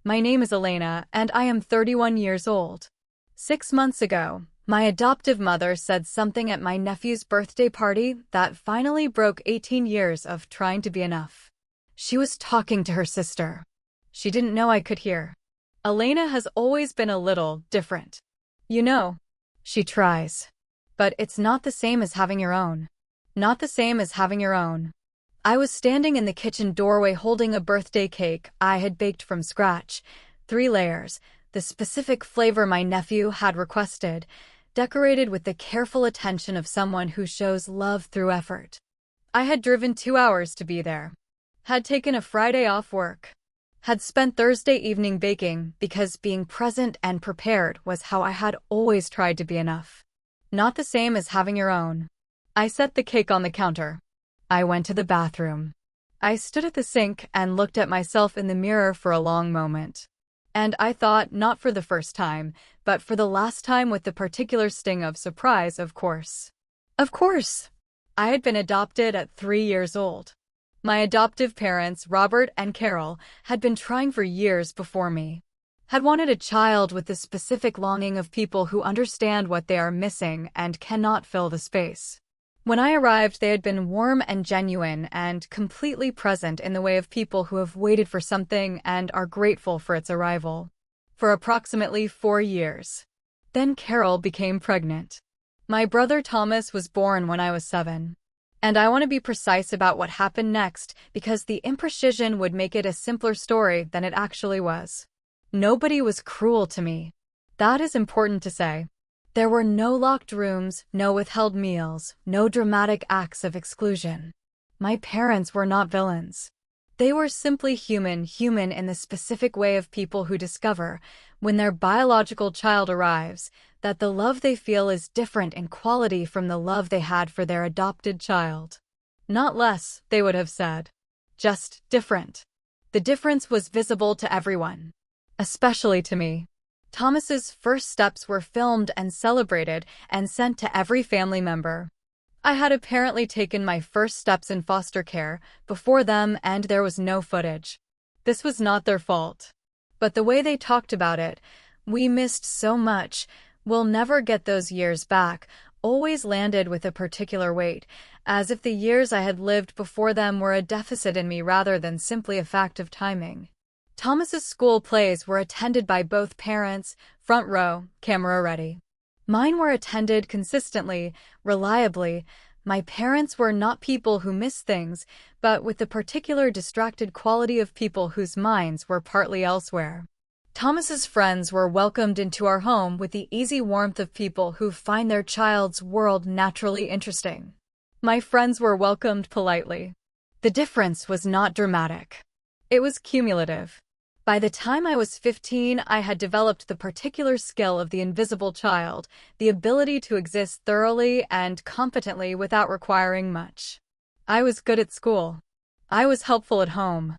My name is Elena, and I am 31 years old. 6 months ago, my adoptive mother said something at my nephew's birthday party that finally broke 18 years of trying to be enough. She was talking to her sister. She didn't know I could hear. Elena has always been a little different. You know, she tries. But it's not the same as having your own. Not the same as having your own. I was standing in the kitchen doorway holding a birthday cake I had baked from scratch, 3 layers, the specific flavor my nephew had requested, decorated with the careful attention of someone who shows love through effort. I had driven 2 hours to be there. Had taken a Friday off work. Had spent Thursday evening baking because being present and prepared was how I had always tried to be enough. Not the same as having your own. I set the cake on the counter. I went to the bathroom. I stood at the sink and looked at myself in the mirror for a long moment. And I thought, not for the first time, but for the last time, with the particular sting of surprise, of course. Of course! I had been adopted at 3 years old. My adoptive parents, Robert and Carol, had been trying for years before me. Had wanted a child with the specific longing of people who understand what they are missing and cannot fill the space. When I arrived, they had been warm and genuine and completely present in the way of people who have waited for something and are grateful for its arrival. For approximately 4 years. Then Carol became pregnant. My brother Thomas was born when I was 7. And I want to be precise about what happened next because the imprecision would make it a simpler story than it actually was. Nobody was cruel to me. That is important to say. There were no locked rooms, no withheld meals, no dramatic acts of exclusion. My parents were not villains. They were simply human in the specific way of people who discover, when their biological child arrives, that the love they feel is different in quality from the love they had for their adopted child. Not less, they would have said. Just different. The difference was visible to everyone. Especially to me. Thomas's first steps were filmed and celebrated and sent to every family member. I had apparently taken my first steps in foster care before them, and there was no footage. This was not their fault. But the way they talked about it, we missed so much, we'll never get those years back, always landed with a particular weight, as if the years I had lived before them were a deficit in me rather than simply a fact of timing. Thomas's school plays were attended by both parents, front row, camera ready. Mine were attended consistently, reliably. My parents were not people who miss things, but with the particular distracted quality of people whose minds were partly elsewhere. Thomas's friends were welcomed into our home with the easy warmth of people who find their child's world naturally interesting. My friends were welcomed politely. The difference was not dramatic. It was cumulative. By the time I was 15, I had developed the particular skill of the invisible child, the ability to exist thoroughly and competently without requiring much. I was good at school. I was helpful at home.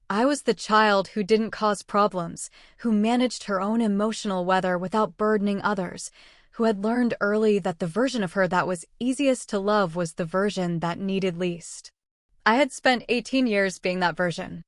I was the child who didn't cause problems, who managed her own emotional weather without burdening others, who had learned early that the version of her that was easiest to love was the version that needed least. I had spent 18 years being that version.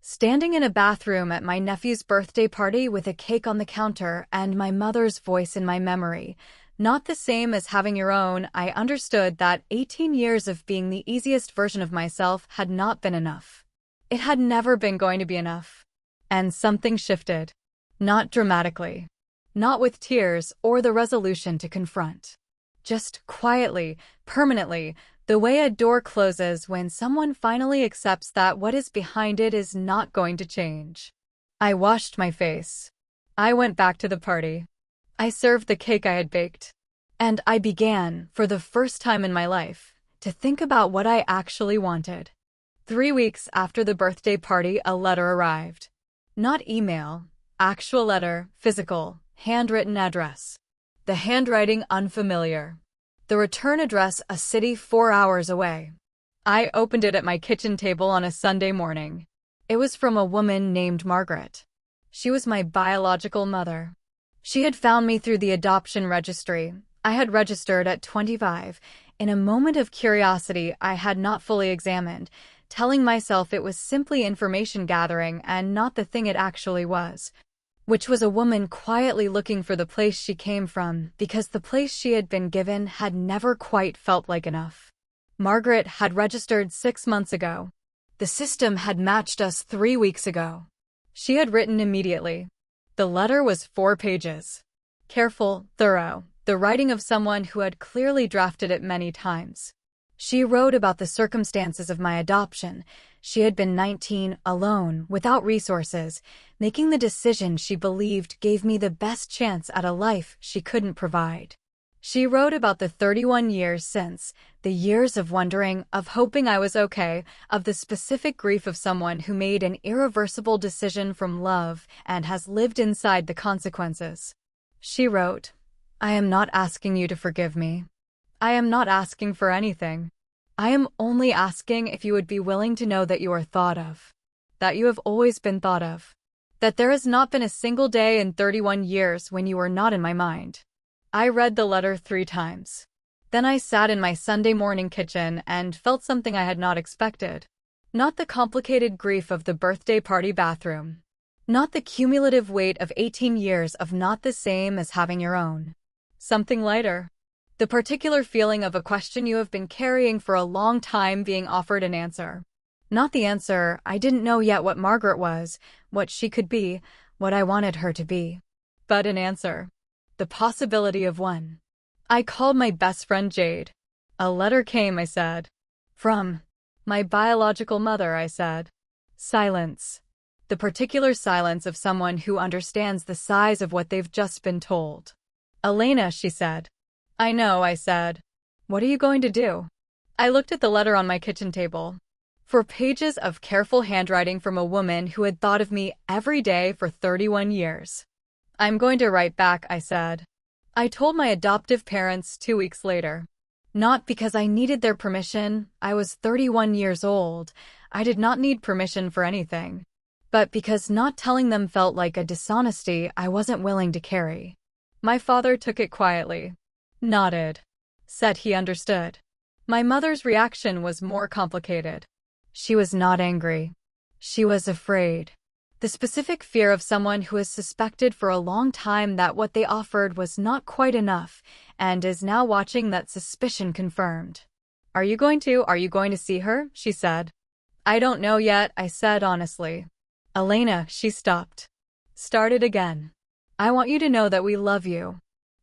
Standing in a bathroom at my nephew's birthday party with a cake on the counter and my mother's voice in my memory, not the same as having your own, I understood that 18 years of being the easiest version of myself had not been enough. It had never been going to be enough. And something shifted. Not dramatically. Not with tears or the resolution to confront. Just quietly, permanently, the way a door closes when someone finally accepts that what is behind it is not going to change. I washed my face. I went back to the party. I served the cake I had baked. And I began, for the first time in my life, to think about what I actually wanted. 3 weeks after the birthday party, a letter arrived. Not email, actual letter, physical, handwritten address. The handwriting unfamiliar. The return address a city 4 hours away. I opened it at my kitchen table on a Sunday morning. It was from a woman named Margaret. She was my biological mother. She had found me through the adoption registry. I had registered at 25, in a moment of curiosity I had not fully examined, telling myself it was simply information gathering and not the thing it actually was, which was a woman quietly looking for the place she came from because the place she had been given had never quite felt like enough. Margaret had registered 6 months ago. The system had matched us 3 weeks ago. She had written immediately. The letter was 4 pages. Careful, thorough, the writing of someone who had clearly drafted it many times. She wrote about the circumstances of my adoption. She had been 19, alone, without resources, making the decision she believed gave me the best chance at a life she couldn't provide. She wrote about the 31 years since, the years of wondering, of hoping I was okay, of the specific grief of someone who made an irreversible decision from love and has lived inside the consequences. She wrote, "I am not asking you to forgive me. I am not asking for anything. I am only asking if you would be willing to know that you are thought of, that you have always been thought of, that there has not been a single day in 31 years when you were not in my mind." I read the letter 3 times. Then I sat in my Sunday morning kitchen and felt something I had not expected. Not the complicated grief of the birthday party bathroom. Not the cumulative weight of 18 years of not the same as having your own. Something lighter. The particular feeling of a question you have been carrying for a long time being offered an answer. Not the answer, I didn't know yet what Margaret was, what she could be, what I wanted her to be. But an answer. The possibility of one. I called my best friend Jade. "A letter came," I said. "From my biological mother," I said. Silence. The particular silence of someone who understands the size of what they've just been told. "Elena," she said. "I know," I said. "What are you going to do?" I looked at the letter on my kitchen table. 4 pages of careful handwriting from a woman who had thought of me every day for 31 years. "I'm going to write back," I said. I told my adoptive parents 2 weeks later. Not because I needed their permission, I was 31 years old, I did not need permission for anything. But because not telling them felt like a dishonesty I wasn't willing to carry. My father took it quietly. Nodded. Said he understood. My mother's reaction was more complicated. She was not angry. She was afraid. The specific fear of someone who has suspected for a long time that what they offered was not quite enough, and is now watching that suspicion confirmed. Are you going to see her?" she said. "I don't know yet," I said honestly. "Elena," she stopped. Started again. "I want you to know that we love you."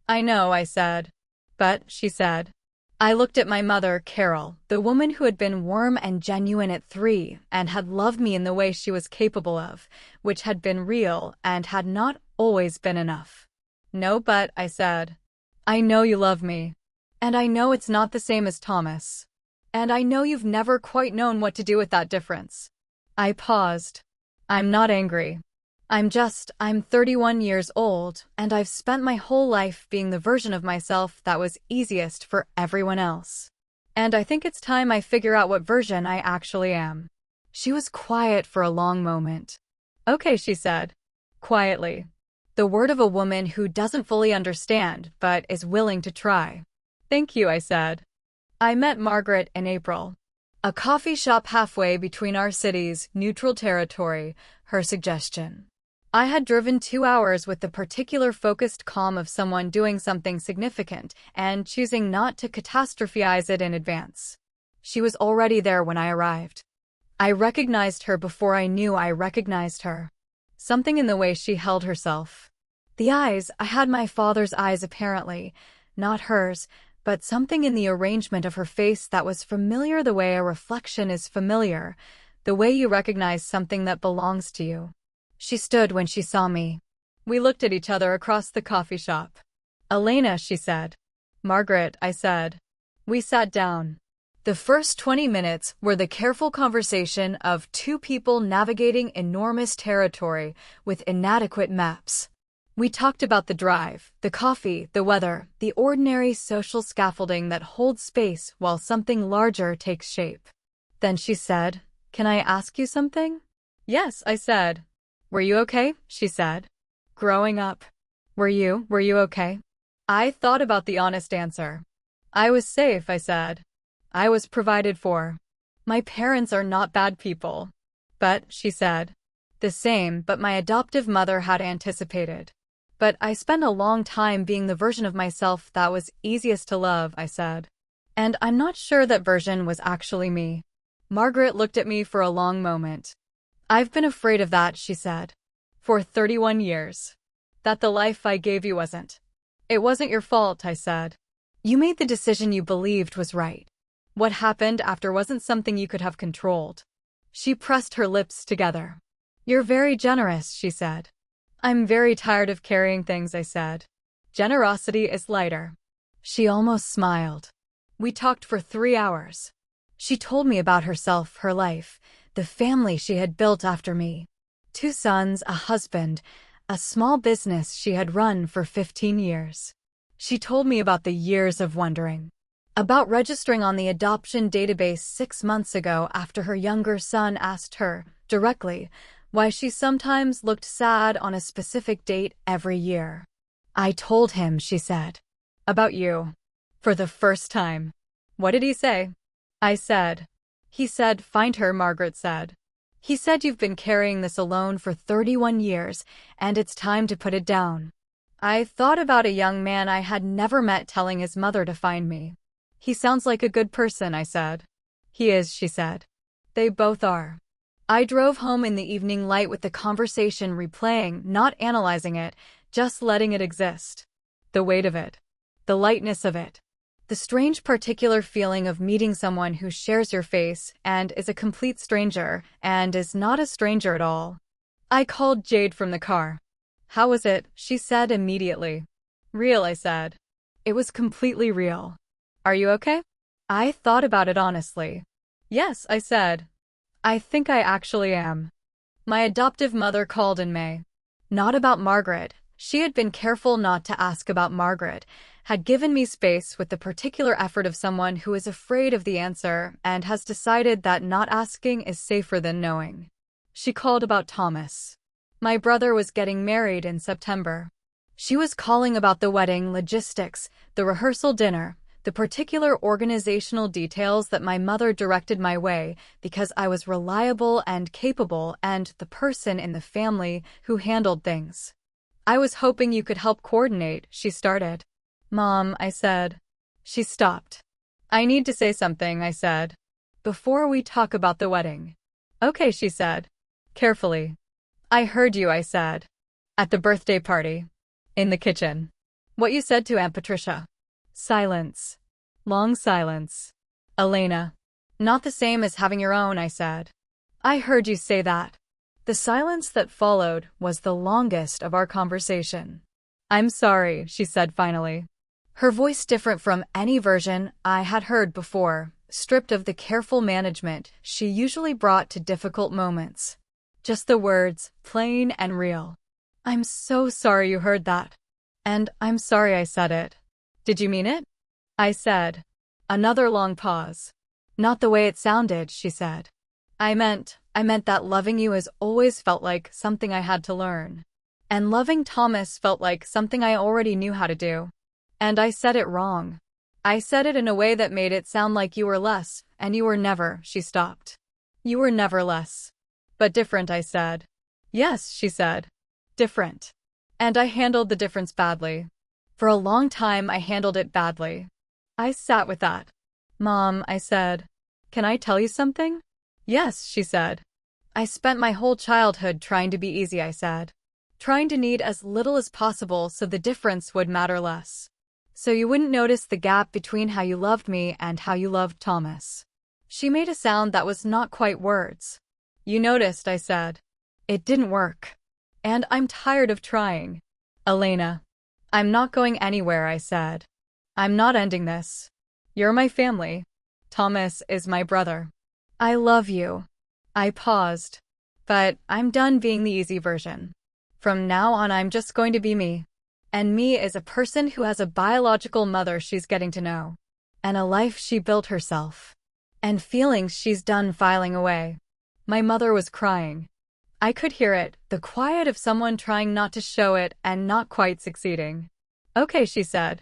"I know," I said. "But," she said. I looked at my mother, Carol, the woman who had been warm and genuine at 3 and had loved me in the way she was capable of, which had been real and had not always been enough. "No, but," I said. "I know you love me. And I know it's not the same as Thomas. And I know you've never quite known what to do with that difference." I paused. "I'm not angry. I'm 31 years old, and I've spent my whole life being the version of myself that was easiest for everyone else. And I think it's time I figure out what version I actually am." She was quiet for a long moment. "Okay," she said. Quietly. The word of a woman who doesn't fully understand, but is willing to try. "Thank you," I said. I met Margaret in April. A coffee shop halfway between our cities, neutral territory, her suggestion. I had driven 2 hours with the particular focused calm of someone doing something significant and choosing not to catastrophize it in advance. She was already there when I arrived. I recognized her before I knew I recognized her. Something in the way she held herself. The eyes, I had my father's eyes apparently, not hers, but something in the arrangement of her face that was familiar the way a reflection is familiar, the way you recognize something that belongs to you. She stood when she saw me. We looked at each other across the coffee shop. "Elena," she said. "Margaret," I said. We sat down. The first 20 minutes were the careful conversation of 2 people navigating enormous territory with inadequate maps. We talked about the drive, the coffee, the weather, the ordinary social scaffolding that holds space while something larger takes shape. Then she said, "Can I ask you something?" "Yes," I said. "Were you okay?" she said. "Growing up. Were you okay?" I thought about the honest answer. "I was safe," I said. "I was provided for." My parents are not bad people. But, she said. The same, but my adoptive mother had anticipated. But I spent a long time being the version of myself that was easiest to love, I said. And I'm not sure that version was actually me. Margaret looked at me for a long moment. I've been afraid of that, she said. For 31 years. That the life I gave you wasn't. It wasn't your fault, I said. You made the decision you believed was right. What happened after wasn't something you could have controlled. She pressed her lips together. You're very generous, she said. I'm very tired of carrying things, I said. Generosity is lighter. She almost smiled. We talked for 3 hours. She told me about herself, her life, the family she had built after me. 2 sons, a husband, a small business she had run for 15 years. She told me about the years of wondering. About registering on the adoption database 6 months ago after her younger son asked her, directly, why she sometimes looked sad on a specific date every year. I told him, she said. About you. For the first time. What did he say? I said. He said, find her, Margaret said. He said you've been carrying this alone for 31 years, and it's time to put it down. I thought about a young man I had never met telling his mother to find me. He sounds like a good person, I said. He is, she said. They both are. I drove home in the evening light with the conversation replaying, not analyzing it, just letting it exist. The weight of it. The lightness of it. The strange particular feeling of meeting someone who shares your face and is a complete stranger and is not a stranger at all. I called Jade from the car. How was it? She said immediately. Real, I said. It was completely real. Are you okay? I thought about it honestly. Yes, I said. I think I actually am. My adoptive mother called in May. Not about Margaret. She had been careful not to ask about Margaret, had given me space with the particular effort of someone who is afraid of the answer and has decided that not asking is safer than knowing. She called about Thomas. My brother was getting married in September. She was calling about the wedding logistics, the rehearsal dinner, the particular organizational details that my mother directed my way because I was reliable and capable and the person in the family who handled things. I was hoping you could help coordinate, she started. Mom, I said. She stopped. I need to say something, I said. Before we talk about the wedding. Okay, she said. Carefully. I heard you, I said. At the birthday party. In the kitchen. What you said to Aunt Patricia. Silence. Long silence. Elena. Not the same as having your own, I said. I heard you say that. The silence that followed was the longest of our conversation. I'm sorry, she said finally. Her voice different from any version I had heard before, stripped of the careful management she usually brought to difficult moments. Just the words, plain and real. I'm so sorry you heard that. And I'm sorry I said it. Did you mean it? I said. Another long pause. Not the way it sounded, she said. I meant that loving you has always felt like something I had to learn. And loving Thomas felt like something I already knew how to do. And I said it wrong. I said it in a way that made it sound like you were less, and you were never, she stopped. You were never less. But different, I said. Yes, she said. Different. And I handled the difference badly. For a long time I handled it badly. I sat with that. Mom, I said. Can I tell you something? Yes, she said. I spent my whole childhood trying to be easy, I said. Trying to need as little as possible so the difference would matter less. So you wouldn't notice the gap between how you loved me and how you loved Thomas. She made a sound that was not quite words. You noticed, I said. It didn't work. And I'm tired of trying. Elena. I'm not going anywhere, I said. I'm not ending this. You're my family. Thomas is my brother. I love you. I paused. But I'm done being the easy version. From now on I'm just going to be me. And me is a person who has a biological mother she's getting to know. And a life she built herself. And feelings she's done filing away. My mother was crying. I could hear it, the quiet of someone trying not to show it and not quite succeeding. Okay, she said.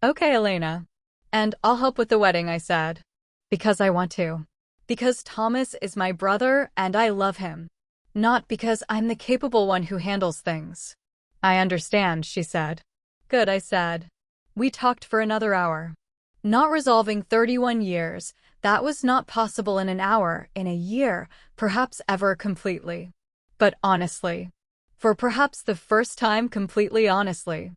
Okay, Elena. And I'll help with the wedding, I said. Because I want to. Because Thomas is my brother and I love him. Not because I'm the capable one who handles things. I understand, she said. Good, I said. We talked for another hour. Not resolving 31 years, that was not possible in an hour, in a year, perhaps ever completely. But honestly. For perhaps the first time completely honestly.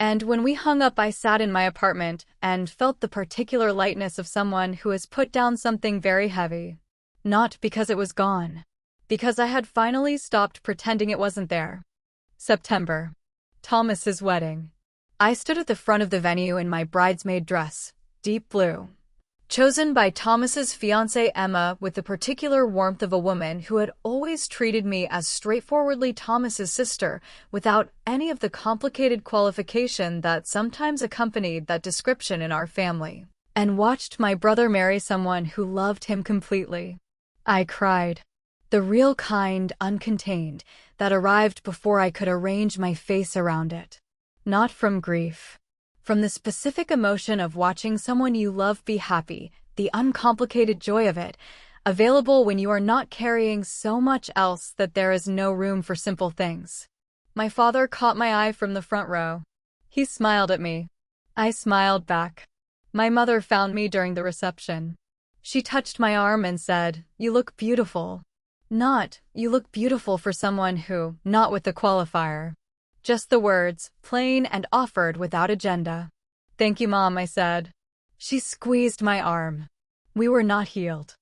And when we hung up, I sat in my apartment and felt the particular lightness of someone who has put down something very heavy. Not because it was gone. Because I had finally stopped pretending it wasn't there. September. Thomas's wedding. I stood at the front of the venue in my bridesmaid dress, deep blue. Chosen by Thomas's fiancée Emma with the particular warmth of a woman who had always treated me as straightforwardly Thomas's sister, without any of the complicated qualification that sometimes accompanied that description in our family, and watched my brother marry someone who loved him completely. I cried. The real kind, uncontained, that arrived before I could arrange my face around it. Not from grief. From the specific emotion of watching someone you love be happy, the uncomplicated joy of it, available when you are not carrying so much else that there is no room for simple things. My father caught my eye from the front row. He smiled at me. I smiled back. My mother found me during the reception. She touched my arm and said, "You look beautiful." Not, "You look beautiful for someone who," not with the qualifier. Just the words, plain and offered without agenda. "Thank you, Mom," I said. She squeezed my arm. We were not healed.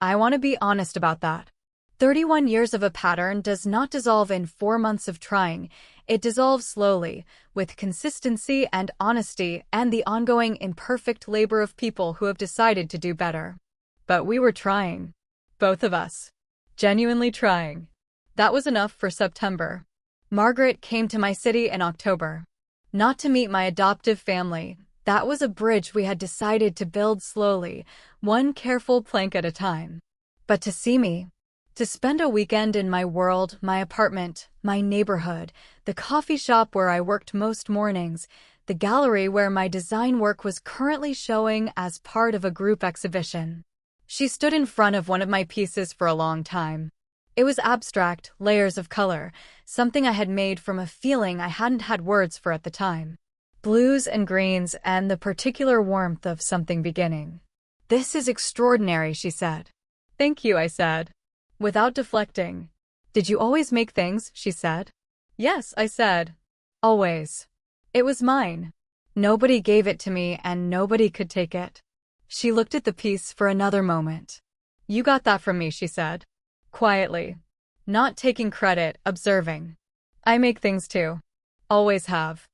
I want to be honest about that. 31 years of a pattern does not dissolve in 4 months of trying. It dissolves slowly, with consistency and honesty and the ongoing imperfect labor of people who have decided to do better. But we were trying. Both of us. Genuinely trying. That was enough for September. Margaret came to my city in October. Not to meet my adoptive family. That was a bridge we had decided to build slowly, one careful plank at a time. But to see me. To spend a weekend in my world, my apartment, my neighborhood, the coffee shop where I worked most mornings, the gallery where my design work was currently showing as part of a group exhibition. She stood in front of one of my pieces for a long time. It was abstract, layers of color, something I had made from a feeling I hadn't had words for at the time. Blues and greens and the particular warmth of something beginning. "This is extraordinary," she said. "Thank you," I said, without deflecting. "Did you always make things?" she said. "Yes," I said. "Always. It was mine. Nobody gave it to me and nobody could take it." She looked at the piece for another moment. "You got that from me," she said. Quietly. Not taking credit, observing. "I make things too. Always have."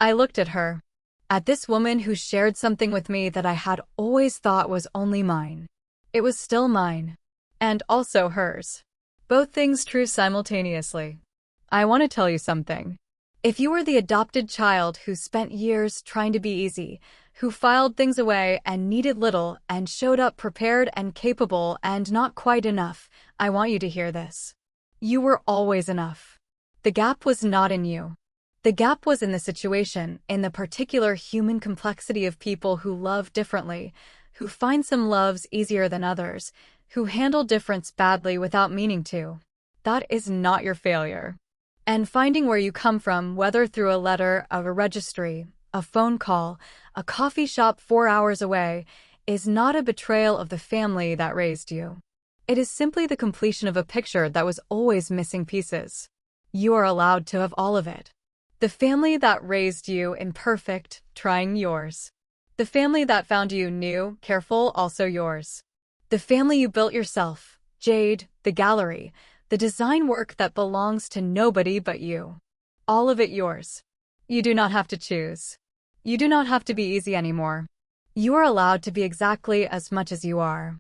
I looked at her. At this woman who shared something with me that I had always thought was only mine. It was still mine. And also hers. Both things true simultaneously. I want to tell you something. If you were the adopted child who spent years trying to be easy, who filed things away and needed little and showed up prepared and capable and not quite enough, I want you to hear this. You were always enough. The gap was not in you. The gap was in the situation, in the particular human complexity of people who love differently, who find some loves easier than others, who handle difference badly without meaning to. That is not your failure. And finding where you come from, whether through a letter, a registry, a phone call, a coffee shop 4 hours away, is not a betrayal of the family that raised you. It is simply the completion of a picture that was always missing pieces. You are allowed to have all of it. The family that raised you, imperfect, trying, yours. The family that found you new, careful, also yours. The family you built yourself, Jade, the gallery, the design work that belongs to nobody but you. All of it yours. You do not have to choose. You do not have to be easy anymore. You are allowed to be exactly as much as you are.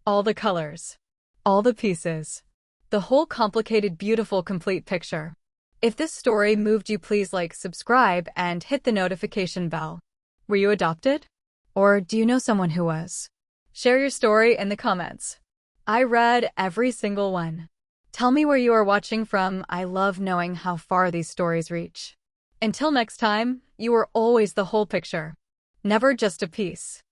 All the colors. All the pieces. The whole complicated, beautiful, complete picture. If this story moved you, please like, subscribe, and hit the notification bell. Were you adopted? Or do you know someone who was? Share your story in the comments. I read every single one. Tell me where you are watching from. I love knowing how far these stories reach. Until next time, you are always the whole picture. Never just a piece.